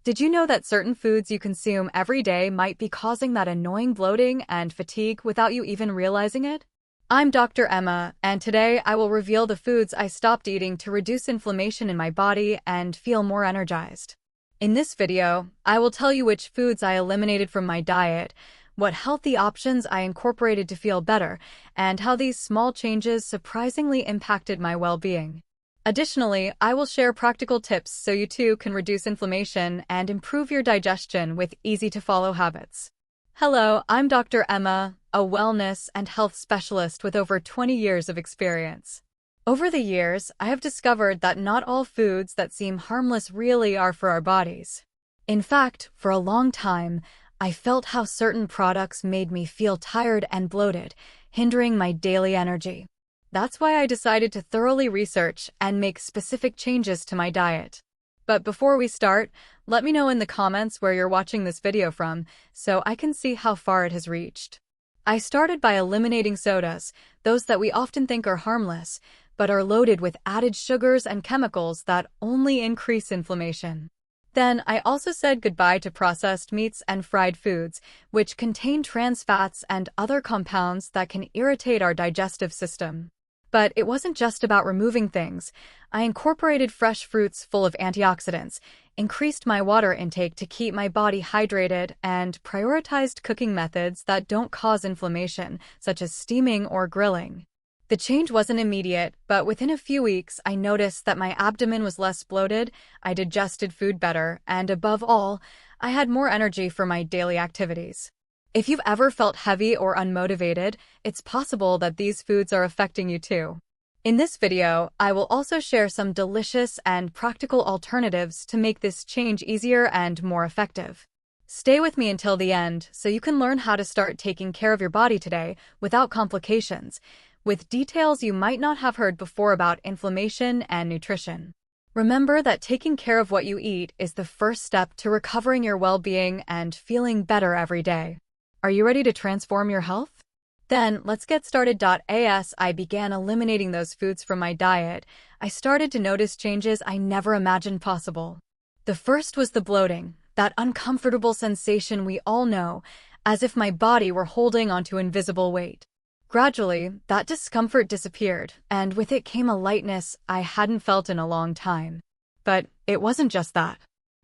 Did you know that certain foods you consume every day might be causing that annoying bloating and fatigue without you even realizing it? I'm Dr. Emma, and today I will reveal the foods I stopped eating to reduce inflammation in my body and feel more energized. In this video, I will tell you which foods I eliminated from my diet, what healthy options I incorporated to feel better, and how these small changes surprisingly impacted my well-being. Additionally, I will share practical tips so you too can reduce inflammation and improve your digestion with easy-to-follow habits. Hello, I'm Dr. Emma, a wellness and health specialist with over 20 years of experience. Over the years, I have discovered that not all foods that seem harmless really are for our bodies. In fact, for a long time, I felt how certain products made me feel tired and bloated, hindering my daily energy. That's why I decided to thoroughly research and make specific changes to my diet. But before we start, let me know in the comments where you're watching this video from, so I can see how far it has reached. I started by eliminating sodas, those that we often think are harmless, but are loaded with added sugars and chemicals that only increase inflammation. Then I also said goodbye to processed meats and fried foods, which contain trans fats and other compounds that can irritate our digestive system. But it wasn't just about removing things. I incorporated fresh fruits full of antioxidants, increased my water intake to keep my body hydrated, and prioritized cooking methods that don't cause inflammation, such as steaming or grilling. The change wasn't immediate, but within a few weeks, I noticed that my abdomen was less bloated, I digested food better, and above all, I had more energy for my daily activities. If you've ever felt heavy or unmotivated, it's possible that these foods are affecting you too. In this video, I will also share some delicious and practical alternatives to make this change easier and more effective. Stay with me until the end so you can learn how to start taking care of your body today without complications, with details you might not have heard before about inflammation and nutrition. Remember that taking care of what you eat is the first step to recovering your well-being and feeling better every day. Are you ready to transform your health? Then, let's get started. As I began eliminating those foods from my diet, I started to notice changes I never imagined possible. The first was the bloating, that uncomfortable sensation we all know, as if my body were holding onto invisible weight. Gradually, that discomfort disappeared, and with it came a lightness I hadn't felt in a long time. But it wasn't just that.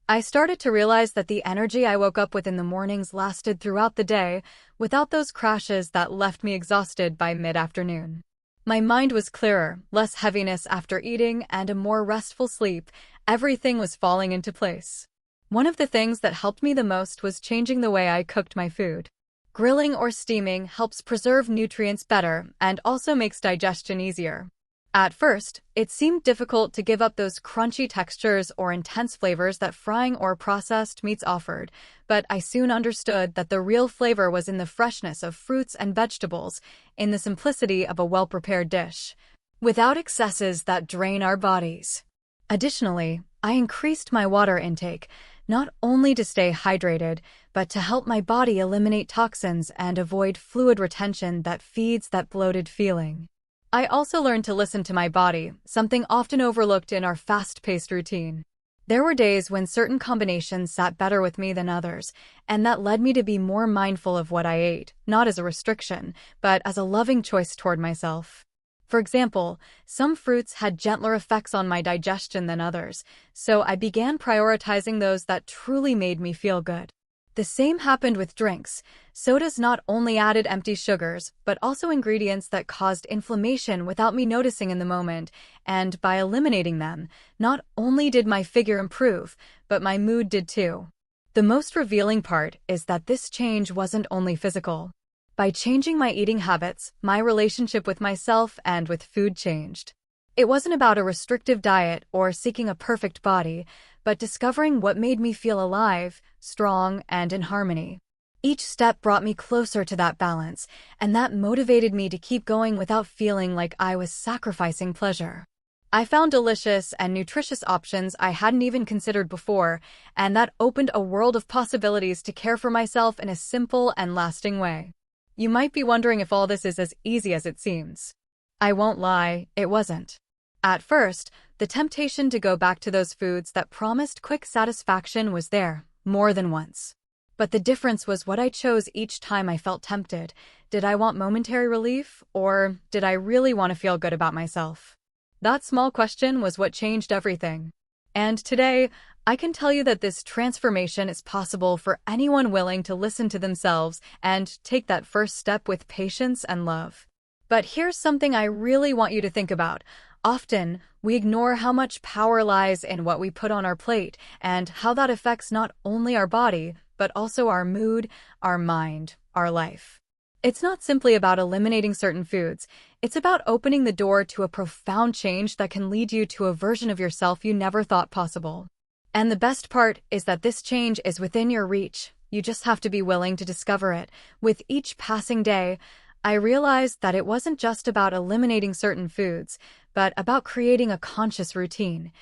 I started to realize that the energy I woke up with in the mornings lasted throughout the day, without those crashes that left me exhausted by mid-afternoon. My mind was clearer, less heaviness after eating, and a more restful sleep. Everything was falling into place. One of the things that helped me the most was changing the way I cooked my food. Grilling or steaming helps preserve nutrients better and also makes digestion easier. At first, it seemed difficult to give up those crunchy textures or intense flavors that frying or processed meats offered, but I soon understood that the real flavor was in the freshness of fruits and vegetables, in the simplicity of a well-prepared dish, without excesses that drain our bodies. Additionally, I increased my water intake, not only to stay hydrated, but to help my body eliminate toxins and avoid fluid retention that feeds that bloated feeling. I also learned to listen to my body, something often overlooked in our fast-paced routine. There were days when certain combinations sat better with me than others, and that led me to be more mindful of what I ate, not as a restriction, but as a loving choice toward myself. For example, some fruits had gentler effects on my digestion than others, so I began prioritizing those that truly made me feel good. The same happened with drinks. Sodas not only added empty sugars, but also ingredients that caused inflammation without me noticing in the moment, and by eliminating them, not only did my figure improve, but my mood did too. The most revealing part is that this change wasn't only physical. By changing my eating habits, my relationship with myself and with food changed. It wasn't about a restrictive diet or seeking a perfect body, but discovering what made me feel alive, strong, and in harmony. Each step brought me closer to that balance, and that motivated me to keep going without feeling like I was sacrificing pleasure. I found delicious and nutritious options I hadn't even considered before, and that opened a world of possibilities to care for myself in a simple and lasting way. You might be wondering if all this is as easy as it seems. I won't lie, it wasn't. At first, The temptation to go back to those foods that promised quick satisfaction was there, more than once. But the difference was what I chose each time I felt tempted. Did I want momentary relief, or did I really want to feel good about myself? That small question was what changed everything. And today, I can tell you that this transformation is possible for anyone willing to listen to themselves and take that first step with patience and love. But here's something I really want you to think about. Often, we ignore how much power lies in what we put on our plate and how that affects not only our body, but also our mood, our mind, our life. It's not simply about eliminating certain foods. It's about opening the door to a profound change that can lead you to a version of yourself you never thought possible. And the best part is that this change is within your reach. You just have to be willing to discover it. With each passing day, I realized that it wasn't just about eliminating certain foods, but about creating a conscious routine.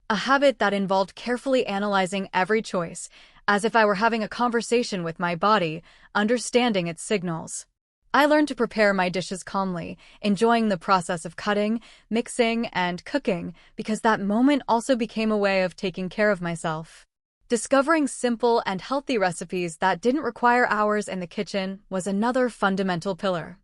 A habit that involved carefully analyzing every choice, as if I were having a conversation with my body, understanding its signals. I learned to prepare my dishes calmly, enjoying the process of cutting, mixing, and cooking, because that moment also became a way of taking care of myself. Discovering simple and healthy recipes that didn't require hours in the kitchen was another fundamental pillar.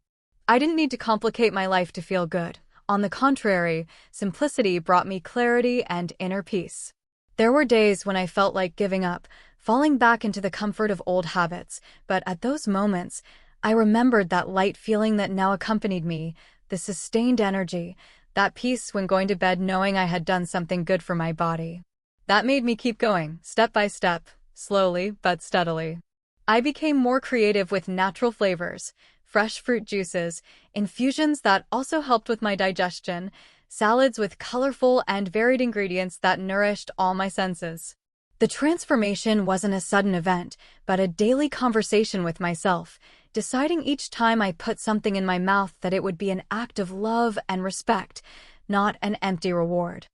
I didn't need to complicate my life to feel good. On the contrary, simplicity brought me clarity and inner peace. There were days when I felt like giving up, falling back into the comfort of old habits, but at those moments, I remembered that light feeling that now accompanied me, the sustained energy, that peace when going to bed knowing I had done something good for my body. That made me keep going, step by step, slowly but steadily. I became more creative with natural flavors, fresh fruit juices, infusions that also helped with my digestion, salads with colorful and varied ingredients that nourished all my senses. The transformation wasn't a sudden event, but a daily conversation with myself, deciding each time I put something in my mouth that it would be an act of love and respect, not an empty reward.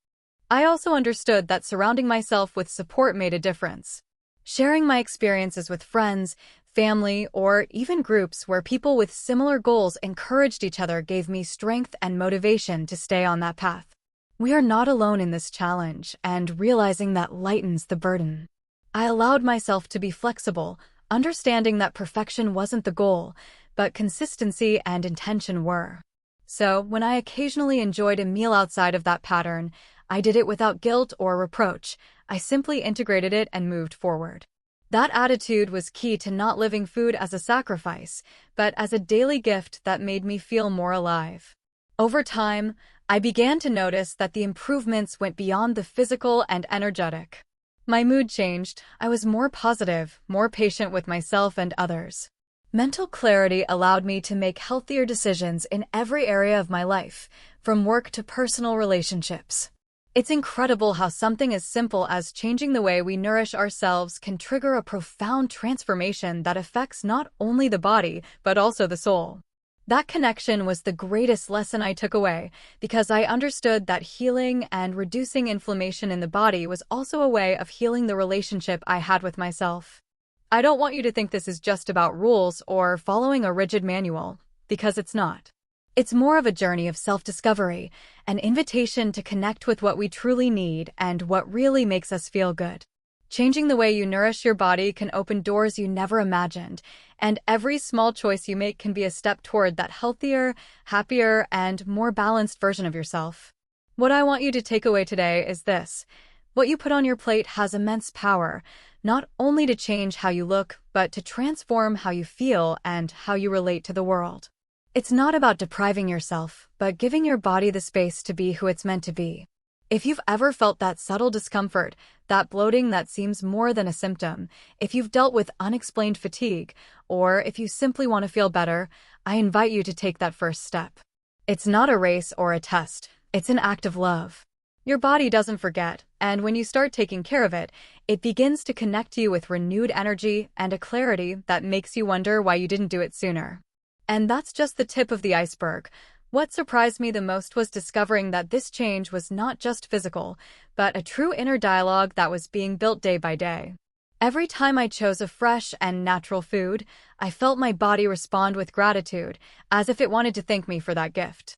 I also understood that surrounding myself with support made a difference. Sharing my experiences with friends, family, or even groups where people with similar goals encouraged each other gave me strength and motivation to stay on that path. We are not alone in this challenge, and realizing that lightens the burden. I allowed myself to be flexible, understanding that perfection wasn't the goal, but consistency and intention were. So, when I occasionally enjoyed a meal outside of that pattern, I did it without guilt or reproach. I simply integrated it and moved forward. That attitude was key to not living food as a sacrifice, but as a daily gift that made me feel more alive. Over time, I began to notice that the improvements went beyond the physical and energetic. My mood changed. I was more positive, more patient with myself and others. Mental clarity allowed me to make healthier decisions in every area of my life, from work to personal relationships. It's incredible how something as simple as changing the way we nourish ourselves can trigger a profound transformation that affects not only the body, but also the soul. That connection was the greatest lesson I took away, because I understood that healing and reducing inflammation in the body was also a way of healing the relationship I had with myself. I don't want you to think this is just about rules or following a rigid manual, because it's not. It's more of a journey of self-discovery, an invitation to connect with what we truly need and what really makes us feel good. Changing the way you nourish your body can open doors you never imagined, and every small choice you make can be a step toward that healthier, happier, and more balanced version of yourself. What I want you to take away today is this: what you put on your plate has immense power, not only to change how you look, but to transform how you feel and how you relate to the world. It's not about depriving yourself, but giving your body the space to be who it's meant to be. If you've ever felt that subtle discomfort, that bloating that seems more than a symptom, if you've dealt with unexplained fatigue, or if you simply want to feel better, I invite you to take that first step. It's not a race or a test, it's an act of love. Your body doesn't forget, and when you start taking care of it, it begins to connect you with renewed energy and a clarity that makes you wonder why you didn't do it sooner. And that's just the tip of the iceberg. What surprised me the most was discovering that this change was not just physical, but a true inner dialogue that was being built day by day. Every time I chose a fresh and natural food, I felt my body respond with gratitude, as if it wanted to thank me for that gift.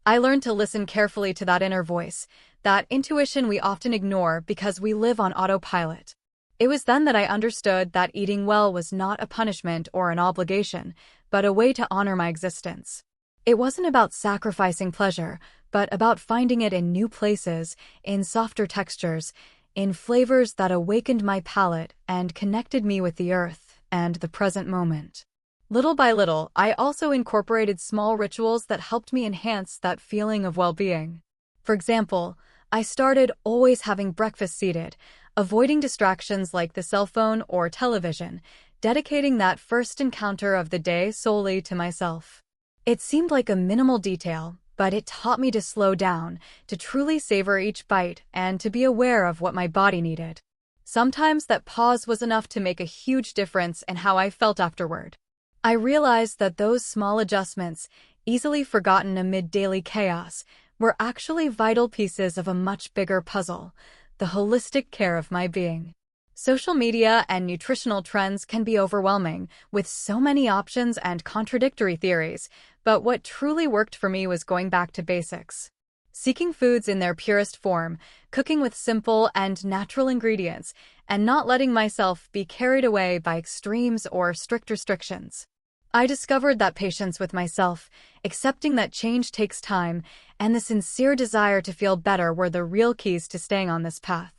I learned to listen carefully to that inner voice, that intuition we often ignore because we live on autopilot. It was then that I understood that eating well was not a punishment or an obligation, but a way to honor my existence. It wasn't about sacrificing pleasure, but about finding it in new places, in softer textures, in flavors that awakened my palate and connected me with the earth and the present moment. Little by little, I also incorporated small rituals that helped me enhance that feeling of well-being. For example, I started always having breakfast seated, avoiding distractions like the cell phone or television, dedicating that first encounter of the day solely to myself. It seemed like a minimal detail, but it taught me to slow down, to truly savor each bite, and to be aware of what my body needed. Sometimes that pause was enough to make a huge difference in how I felt afterward. I realized that those small adjustments, easily forgotten amid daily chaos, were actually vital pieces of a much bigger puzzle, the holistic care of my being. Social media and nutritional trends can be overwhelming, with so many options and contradictory theories, but what truly worked for me was going back to basics. Seeking foods in their purest form, cooking with simple and natural ingredients, and not letting myself be carried away by extremes or strict restrictions. I discovered that patience with myself, accepting that change takes time, and the sincere desire to feel better were the real keys to staying on this path.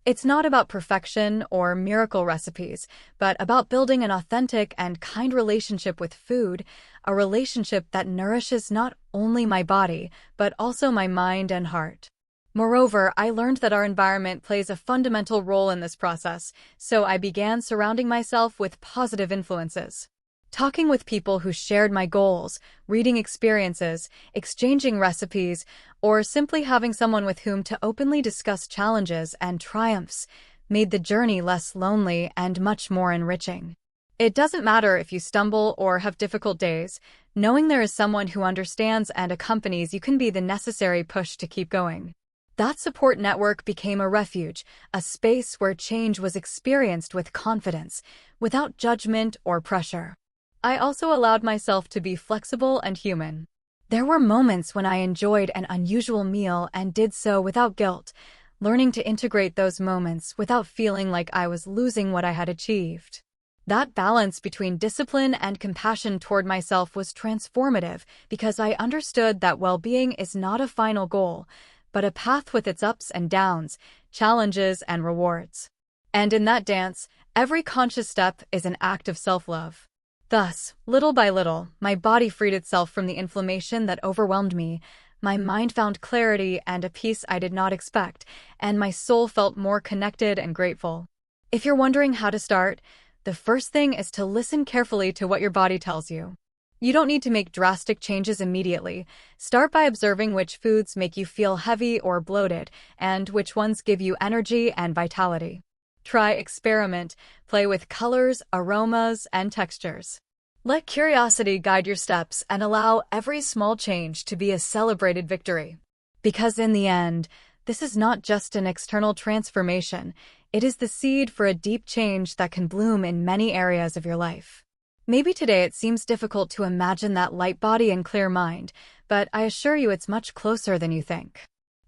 It's not about perfection or miracle recipes, but about building an authentic and kind relationship with food, a relationship that nourishes not only my body, but also my mind and heart. Moreover, I learned that our environment plays a fundamental role in this process, so I began surrounding myself with positive influences. Talking with people who shared my goals, reading experiences, exchanging recipes, or simply having someone with whom to openly discuss challenges and triumphs made the journey less lonely and much more enriching. It doesn't matter if you stumble or have difficult days, knowing there is someone who understands and accompanies you can be the necessary push to keep going. That support network became a refuge, a space where change was experienced with confidence, without judgment or pressure. I also allowed myself to be flexible and human. There were moments when I enjoyed an unusual meal and did so without guilt, learning to integrate those moments without feeling like I was losing what I had achieved. That balance between discipline and compassion toward myself was transformative because I understood that well-being is not a final goal, but a path with its ups and downs, challenges and rewards. And in that dance, every conscious step is an act of self-love. Thus, little by little, my body freed itself from the inflammation that overwhelmed me, my mind found clarity and a peace I did not expect, and my soul felt more connected and grateful. If you're wondering how to start, the first thing is to listen carefully to what your body tells you. You don't need to make drastic changes immediately. Start by observing which foods make you feel heavy or bloated, and which ones give you energy and vitality. Try experiment, play with colors, aromas, and textures. Let curiosity guide your steps and allow every small change to be a celebrated victory. Because in the end, this is not just an external transformation, it is the seed for a deep change that can bloom in many areas of your life. Maybe today it seems difficult to imagine that light body and clear mind, but I assure you it's much closer than you think.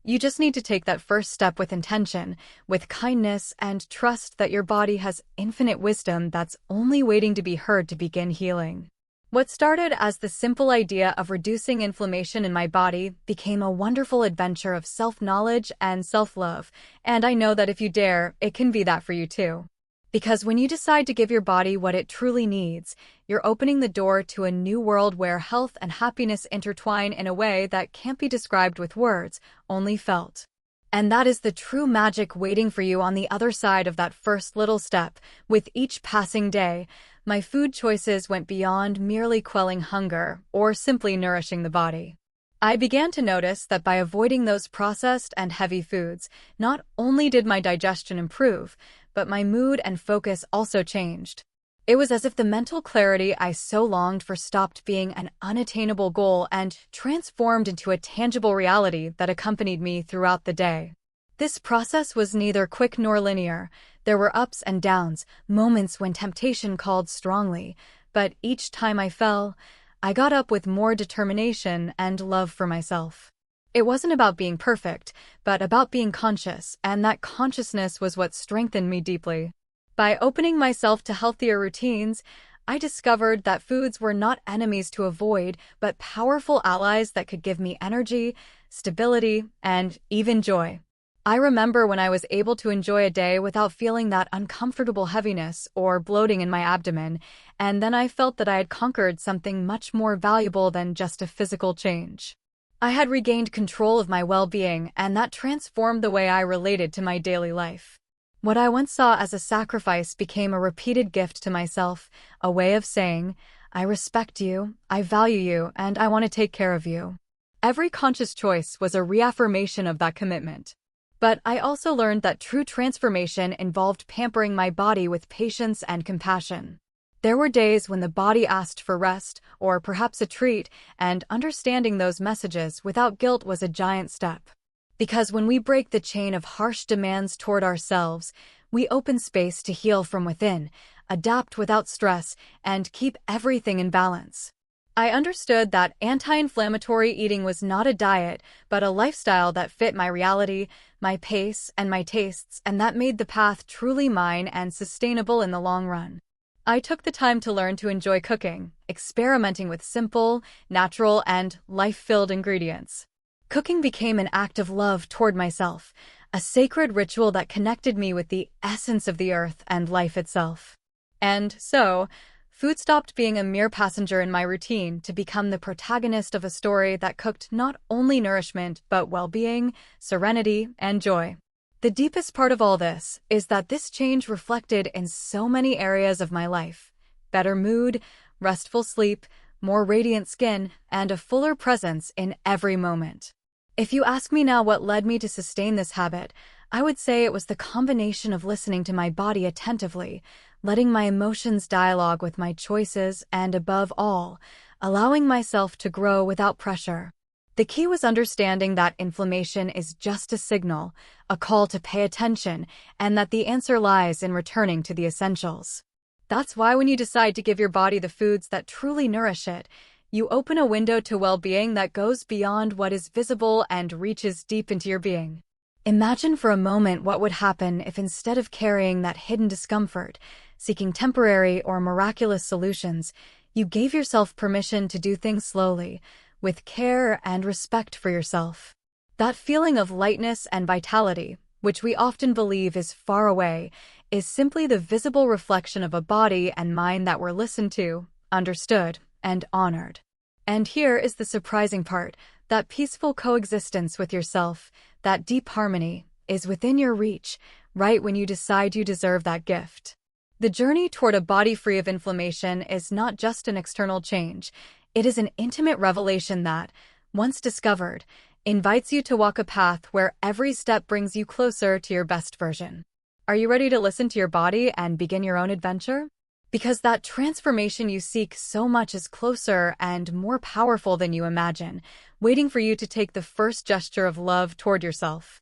You just need to take that first step with intention, with kindness, and trust that your body has infinite wisdom that's only waiting to be heard to begin healing. What started as the simple idea of reducing inflammation in my body became a wonderful adventure of self-knowledge and self-love, and I know that if you dare, it can be that for you too. Because when you decide to give your body what it truly needs, you're opening the door to a new world where health and happiness intertwine in a way that can't be described with words, only felt. And that is the true magic waiting for you on the other side of that first little step. With each passing day, my food choices went beyond merely quelling hunger or simply nourishing the body. I began to notice that by avoiding those processed and heavy foods, not only did my digestion improve, but my mood and focus also changed. It was as if the mental clarity I so longed for stopped being an unattainable goal and transformed into a tangible reality that accompanied me throughout the day. This process was neither quick nor linear. There were ups and downs, moments when temptation called strongly, but each time I fell, I got up with more determination and love for myself. It wasn't about being perfect, but about being conscious, and that consciousness was what strengthened me deeply. By opening myself to healthier routines, I discovered that foods were not enemies to avoid, but powerful allies that could give me energy, stability, and even joy. I remember when I was able to enjoy a day without feeling that uncomfortable heaviness or bloating in my abdomen, and then I felt that I had conquered something much more valuable than just a physical change. I had regained control of my well-being, and that transformed the way I related to my daily life. What I once saw as a sacrifice became a repeated gift to myself, a way of saying, I respect you, I value you, and I want to take care of you. Every conscious choice was a reaffirmation of that commitment. But I also learned that true transformation involved pampering my body with patience and compassion. There were days when the body asked for rest, or perhaps a treat, and understanding those messages without guilt was a giant step. Because when we break the chain of harsh demands toward ourselves, we open space to heal from within, adapt without stress, and keep everything in balance. I understood that anti-inflammatory eating was not a diet, but a lifestyle that fit my reality, my pace, and my tastes, and that made the path truly mine and sustainable in the long run. I took the time to learn to enjoy cooking, experimenting with simple, natural, and life-filled ingredients. Cooking became an act of love toward myself, a sacred ritual that connected me with the essence of the earth and life itself. And so, food stopped being a mere passenger in my routine to become the protagonist of a story that cooked not only nourishment but well-being, serenity, and joy. The deepest part of all this is that this change reflected in so many areas of my life: better mood, restful sleep, more radiant skin, and a fuller presence in every moment. If you ask me now what led me to sustain this habit, I would say it was the combination of listening to my body attentively, letting my emotions dialogue with my choices, and above all, allowing myself to grow without pressure. The key was understanding that inflammation is just a signal, a call to pay attention, and that the answer lies in returning to the essentials. That's why when you decide to give your body the foods that truly nourish it, you open a window to well-being that goes beyond what is visible and reaches deep into your being. Imagine for a moment what would happen if, instead of carrying that hidden discomfort, seeking temporary or miraculous solutions, you gave yourself permission to do things slowly, with care and respect for yourself. That feeling of lightness and vitality, which we often believe is far away, is simply the visible reflection of a body and mind that were listened to, understood, and honored. And here is the surprising part: that peaceful coexistence with yourself, that deep harmony, is within your reach, right when you decide you deserve that gift. The journey toward a body free of inflammation is not just an external change. It is an intimate revelation that, once discovered, invites you to walk a path where every step brings you closer to your best version. Are you ready to listen to your body and begin your own adventure? Because that transformation you seek so much is closer and more powerful than you imagine, waiting for you to take the first gesture of love toward yourself.